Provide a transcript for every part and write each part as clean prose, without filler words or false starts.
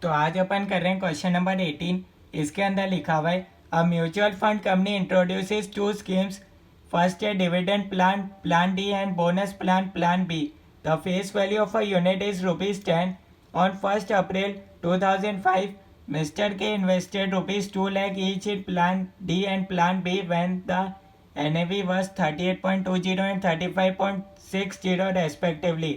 तो आज अपन कर रहे हैं क्वेश्चन नंबर 18। इसके अंदर लिखा हुआ है a mutual fund company introduces two schemes. First है dividend plan, plan D and bonus plan, plan B. The face value of a unit is ₹10 ऑन 1st April 2005. Mr. K invested ₹2 lakh each in plan D and plan B when the NAV was 38.20 and 35.60 respectively.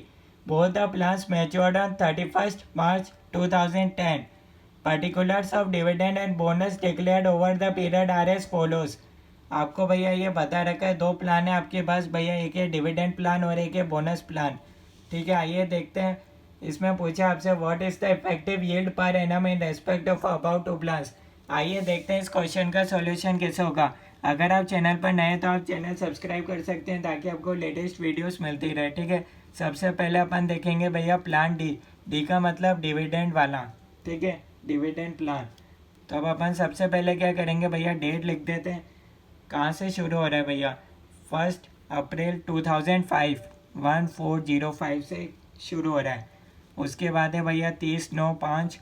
Both the plans matured on 31st March 2010. Particulars of dividend and bonus declared over the period are as follows. आपको भैया ये बता रखा है, दो plan है आपके पास भैया, एक है डिविडेंड प्लान और एक है बोनस प्लान। ठीक है, आइए देखते हैं। इसमें पूछा आपसे what is the effective yield per annum in respect of about two plans. आइए देखते हैं इस क्वेश्चन का सॉल्यूशन कैसे होगा। अगर आप चैनल पर नए हैं तो आप चैनल सब्सक्राइब कर सकते हैं ताकि आपको लेटेस्ट वीडियोस मिलती रहे। ठीक है, सबसे पहले अपन देखेंगे भैया प्लान डी। डी का मतलब डिविडेंड वाला। ठीक है, डिविडेंड प्लान। तो अब अपन सबसे पहले क्या करेंगे भैया, डेट लिख देते हैं। कहाँ से शुरू हो रहा है भैया, 1 अप्रैल 2005, 1405 से शुरू हो रहा है। उसके बाद है भैया 30/9/5,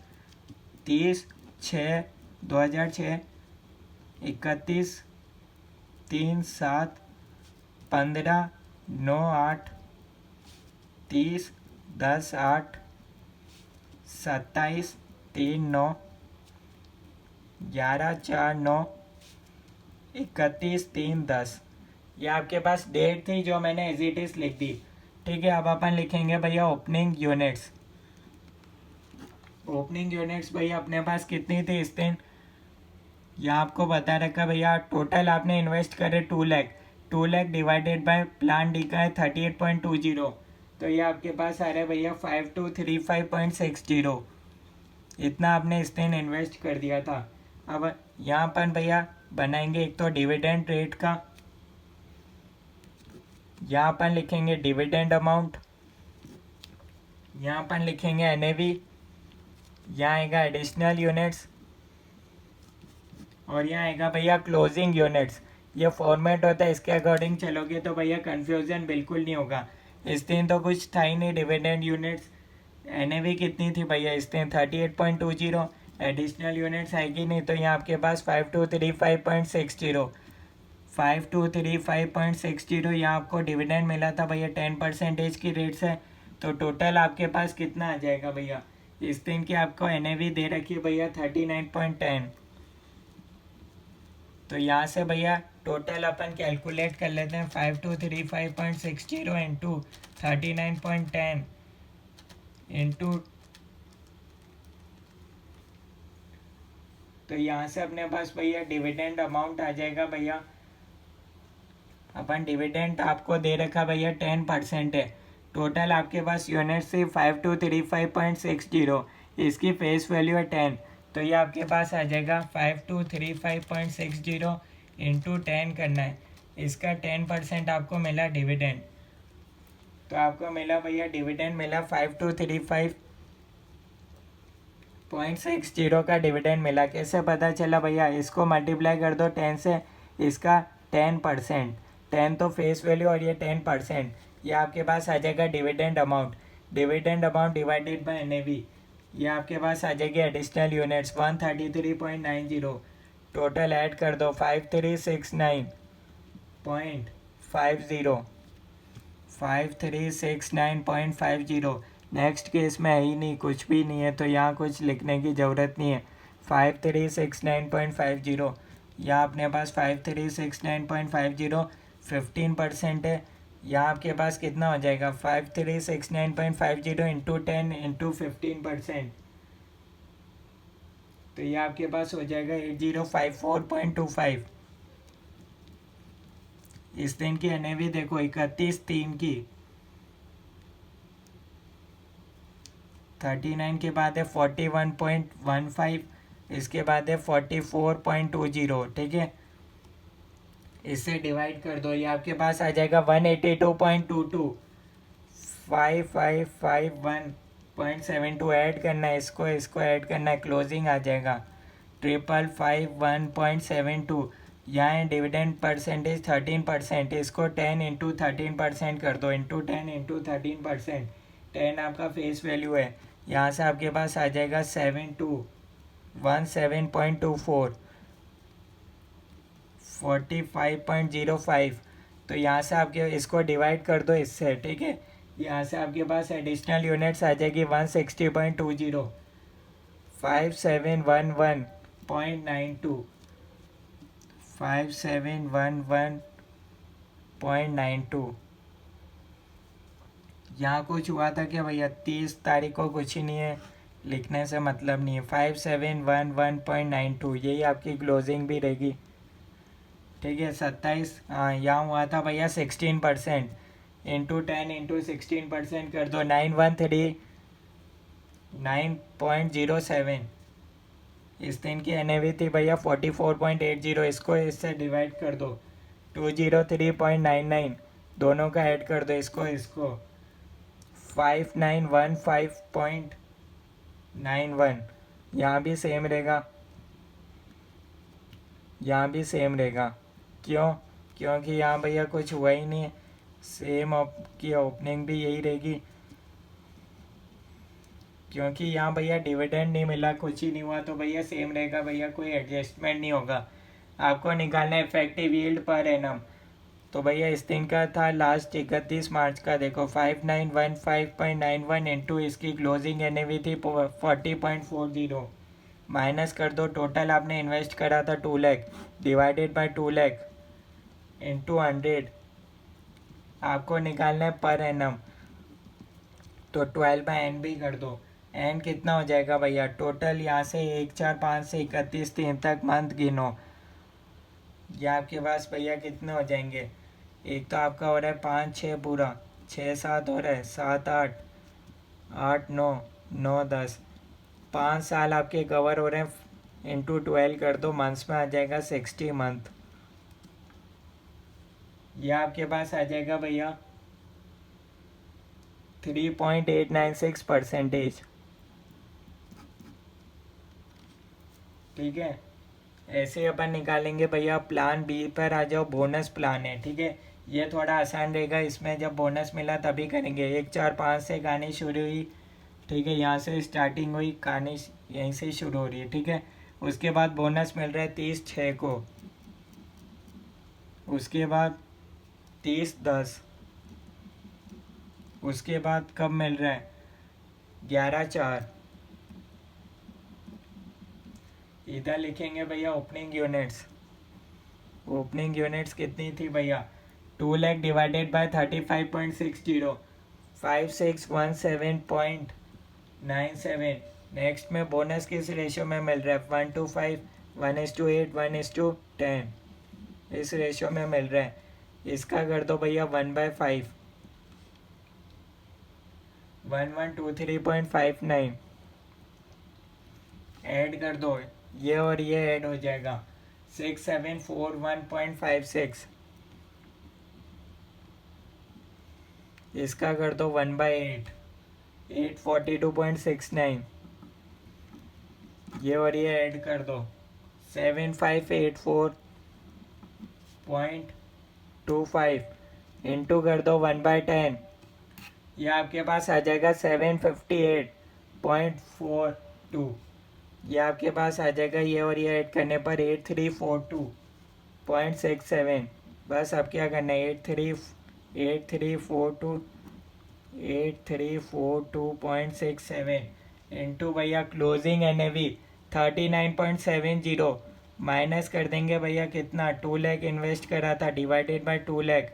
30/6/2006, 31/3/7, 15/9/8, 30/10/8, 27/3/9, 11/4/9, 31/3/10। ये आपके पास डेट थी जो मैंने एज इट इज लिख दी। ठीक है, अब अपन लिखेंगे भैया ओपनिंग यूनिट्स। ओपनिंग यूनिट्स भैया अपने पास कितनी थी इस दिन, यहाँ आपको बता रखा भैया। टोटल आपने इन्वेस्ट करे 2 lakh. 2 lakh divided by plan D का है 38.20, तो ये आपके पास आ रहा है भैया 5235.60। इतना आपने इस दिन इन्वेस्ट कर दिया था। अब यहाँ पर भैया बनाएंगे एक तो डिविडेंड रेट का, यहाँ पर लिखेंगे डिविडेंड अमाउंट, यहाँ पर लिखेंगे एनएवी, यहाँ आएगा एडिशनल यूनिट्स और यहाँ आएगा भैया क्लोजिंग यूनिट्स। ये फॉर्मेट होता है, इसके अकॉर्डिंग चलोगे तो भैया कंफ्यूजन बिल्कुल नहीं होगा। इस दिन तो कुछ था ही नहीं डिविडेंड यूनिट्स। एनएवी कितनी थी भैया इस दिन 38.20, एडिशनल यूनिट्स आएगी नहीं, तो यहाँ आपके पास 5235.60, 5235.60 यहाँ आपको डिविडेंड मिला था भैया 10% की रेट से। तो टोटल आपके पास कितना आ जाएगा भैया, इस दिन की आपको एनएवी दे रखी है भैया 39.10। तो यहाँ से भैया टोटल अपन कैलकुलेट कर लेते हैं, 5235.60 इंटू 39.10 इंटू, तो यहाँ से अपने पास भैया डिविडेंड अमाउंट आ जाएगा भैया। अपन डिविडेंड आपको दे रखा भैया 10% है। टोटल आपके पास यूनिट से 5235.60, इसकी फेस वैल्यू है 10, तो ये आपके पास आ जाएगा 5235.60 इंटू 10 करना है। इसका 10% आपको मिला डिविडेंड, तो आपको मिला भैया डिविडेंड मिला 5235.60 का डिविडेंड मिला। कैसे पता चला भैया, इसको मल्टीप्लाई कर दो 10 से, इसका 10%, 10 तो फेस वैल्यू और ये 10%, ये आपके पास आ जाएगा dividend amount. Dividend amount divided by NAV, ये आपके पास आ जाएगी एडिशनल यूनिट्स 133.90। टोटल ऐड कर दो 5369.50। नेक्स्ट केस में है ही नहीं, कुछ भी नहीं है, तो यहाँ कुछ लिखने की ज़रूरत नहीं है। 5369.50, यहाँ अपने पास 5369.50 15% है। यहाँ आपके पास कितना हो जाएगा 5369.50 इंटू 10 इंटू 15%, तो ये आपके पास हो जाएगा 8054.25। इस दिन की एनएवी देखो 31/3 की, 39 के बाद है 41.15, इसके बाद है 44.20। ठीक है, इससे डिवाइड कर दो, ये आपके पास आ जाएगा 182.22, 5551.72 ऐड करना है, इसको ऐड करना है, क्लोजिंग आ जाएगा 5551.72। यहाँ डिविडेंड परसेंटेज 13%, इसको 10 इंटू 13% कर दो, इंटू 10 इंटू 13%। 10 आपका फेस वैल्यू है, यहाँ से आपके पास आ जाएगा 7217.24, 45.05। तो यहाँ से आपके इसको डिवाइड कर दो इससे, ठीक है। यहाँ से आपके पास एडिशनल यूनिट्स आ जाएगी 160.20, 5711.92, 5711.92। यहाँ कुछ हुआ था क्या भैया? 30 तारीख को कुछ ही नहीं है, लिखने से मतलब नहीं है। 5711.92 यही आपकी क्लोजिंग भी रहेगी, ठीक है। 27, हाँ यहाँ हुआ था भैया 16%, इंटू 10 इंटू 16% कर दो, 913.9.07। इस दिन की NAV थी भैया 44.80, इसको इससे डिवाइड कर दो, 203.99, दोनों का ऐड कर दो, इसको 5915.91। यहाँ भी सेम रहेगा, यहाँ भी सेम रहेगा। क्यों? क्योंकि यहाँ भैया कुछ हुआ ही नहीं है, सेम की ओपनिंग भी यही रहेगी, क्योंकि यहाँ भैया डिविडेंड नहीं मिला, कुछ ही नहीं हुआ, तो भैया सेम रहेगा भैया, कोई एडजस्टमेंट नहीं होगा। आपको निकालना है इफेक्टिव यील्ड पर एनम। तो भैया इस दिन का था लास्ट 31 मार्च का, देखो 5915.91 इंटू इसकी क्लोजिंग NAV थी 40.40, माइनस कर दो टोटल आपने इन्वेस्ट करा था 2 lakh, divided by 2 lakh into 100, आपको निकालना है पर एनम। तो 12/n भी कर दो, n कितना हो जाएगा भैया? टोटल यहाँ से 1, 4, 5 से 31 3 तक मंथ गिनो, ये आपके पास भैया कितने हो जाएंगे? एक तो आपका हो रहा है 5 6 पूरा, 6 7 हो रहा है, 7 8, 8 9, 9 10, 5 साल आपके कवर हो रहे हैं, इंटू 12 कर दो, मंथ्स में आ जाएगा 60 मंथ। यह आपके पास आ जाएगा भैया 3.896%, ठीक है। ऐसे अपन निकालेंगे भैया। प्लान बी पर आ जाओ, बोनस प्लान है, ठीक है। ये थोड़ा आसान रहेगा, इसमें जब बोनस मिला तभी करेंगे। 1 4 5 से कहानी शुरू हुई, ठीक है, यहाँ से स्टार्टिंग हुई, कहानी यहीं से शुरू हो रही है, ठीक है। उसके बाद बोनस मिल रहा है 30/6 को, उसके बाद 30/10, उसके बाद कब मिल रहा है? 11/4। इधर लिखेंगे भैया ओपनिंग यूनिट्स। ओपनिंग यूनिट्स कितनी थी भैया? 2 लाख डिवाइडेड बाय 35.60, 5617.97। नेक्स्ट में बोनस किस रेशियो में मिल रहा है? 1:5, 1:8, 1:10, इस रेशियो में मिल रहा है। इसका कर दो भैया 1/5, 1123.59, ऐड कर दो, ये और ये ऐड हो जाएगा 6741.56। इसका कर दो 1/8, 842.69, ये और ये ऐड कर दो 7584.25, इंटू कर दो 1/10, ये आपके पास आ जाएगा 758.42, ये आपके पास आ जाएगा। ये और ये ऐड करने पर 8342.67। बस अब क्या करना है? 8342.67 इंटू भैया क्लोजिंग NAV 39.70, माइनस कर देंगे भैया कितना? 2 लाख इन्वेस्ट करा था, divided by 2 lakh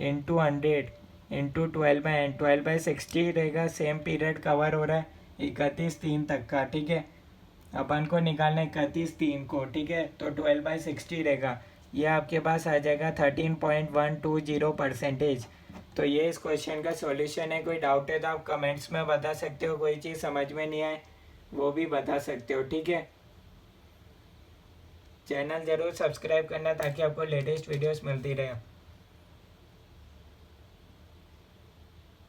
into 100 into 12/n, 12/60 रहेगा। सेम पीरियड कवर हो रहा है 31/3 तक का, ठीक है। अपन को निकालना है 31/3 को, ठीक है। तो 12/60 रहेगा, ये आपके पास आ जाएगा 13.120%। तो ये इस क्वेश्चन का सॉल्यूशन है। कोई डाउट है तो आप कमेंट्स में बता सकते हो, कोई चीज़ समझ में नहीं आए वो भी बता सकते हो, ठीक है। चैनल ज़रूर सब्सक्राइब करना ताकि आपको लेटेस्ट वीडियोस मिलती रहे।